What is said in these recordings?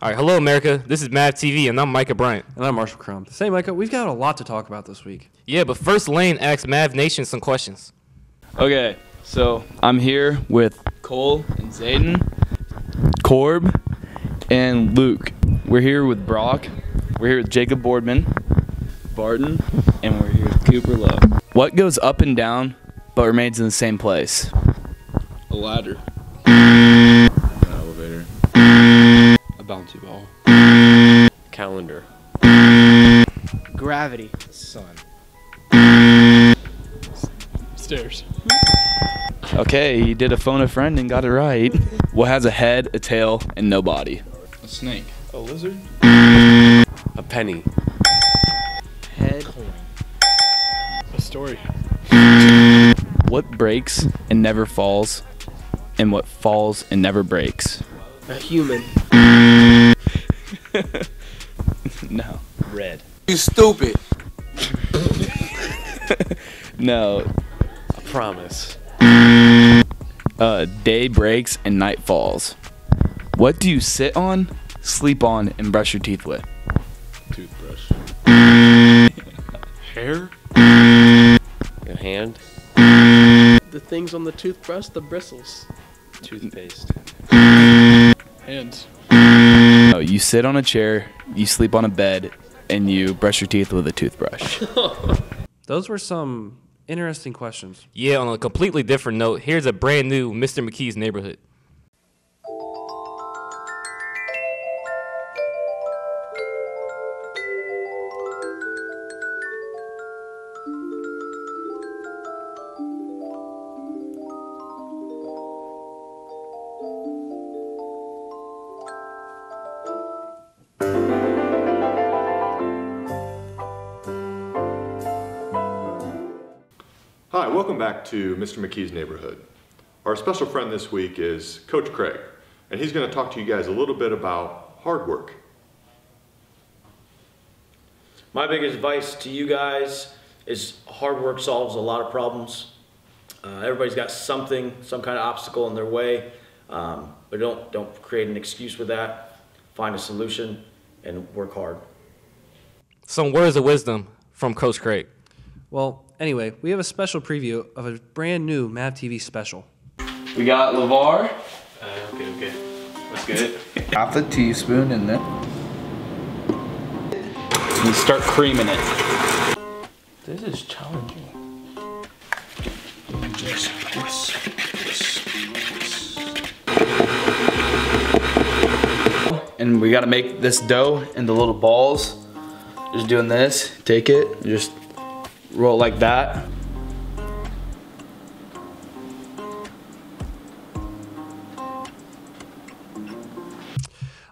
All right, hello, America. This is MavTV, and I'm Micah Bryant. And I'm Marshall Crump. Say, Micah, we've got a lot to talk about this week. Yeah, but first, Lane asked Mav Nation some questions. Okay, so I'm here with Cole and Zayden, Corb, and Luke. We're here with Brock. We're here with Jacob Boardman, Barton, and we're here with Cooper Lowe. What goes up and down but remains in the same place? A ladder. An elevator. A bouncy ball. Calendar. Gravity. Sun. Stairs. Okay, you did a phone a friend and got it right. What has a head, a tail, and no body? A snake. A lizard. A penny. Head. A story. What breaks and never falls, and what falls and never breaks? A human. No. Red. You stupid. No. A promise. Day breaks and night falls. What do you sit on, sleep on, and brush your teeth with? Toothbrush. Hair. Your hand. The things on the toothbrush, the bristles. Toothpaste. Hands. No, you sit on a chair, you sleep on a bed, and you brush your teeth with a toothbrush. Those were some interesting questions. Yeah, on a completely different note, here's a brand new Mr. McKee's Neighborhood. Hi, welcome back to Mr. McKee's Neighborhood. Our special friend this week is Coach Craig, and he's going to talk to you guys a little bit about hard work. My biggest advice to you guys is hard work solves a lot of problems. Everybody's got some kind of obstacle in their way, but don't create an excuse with that. Find a solution and work hard. Some words of wisdom from Coach Craig. Well, anyway, we have a special preview of a brand new MavTV Special. We got LeVar. Okay. Let's get it. Half a teaspoon in there. And start creaming it. This is challenging. And we gotta make this dough into little balls. Just doing this, take it, and just roll it like that.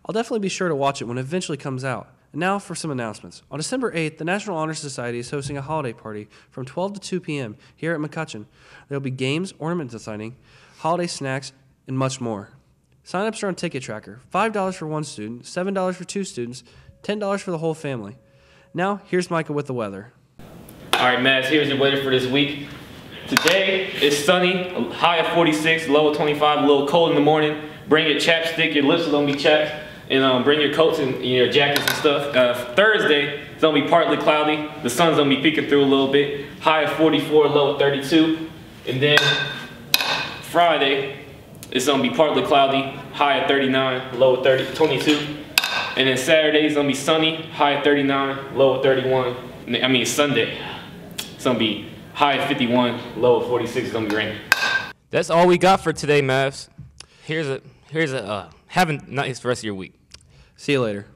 I'll definitely be sure to watch it when it eventually comes out. And now for some announcements. On December 8th, the National Honor Society is hosting a holiday party from 12 to 2 p.m. here at McCutcheon. There will be games, ornament designing, holiday snacks, and much more. Sign-ups are on Ticket Tracker. $5 for one student, $7 for two students, $10 for the whole family. Now, here's Micah with the weather. All right, Mavs, here's your weather for this week. Today, it's sunny, a high of 46, low of 25, a little cold in the morning. Bring your chapstick, your lips are gonna be chapped, and bring your coats and your jackets and stuff. Thursday, it's gonna be partly cloudy. The sun's gonna be peeking through a little bit. High of 44, low of 32. And then Friday, it's gonna be partly cloudy, high of 39, low of 22. And then Saturday, it's gonna be sunny, high of 39, low of 31. I mean, Sunday, it's gonna be high of 51, low of 46. It's gonna be raining. That's all we got for today, Mavs. Here's a have a nice rest of your week. See you later.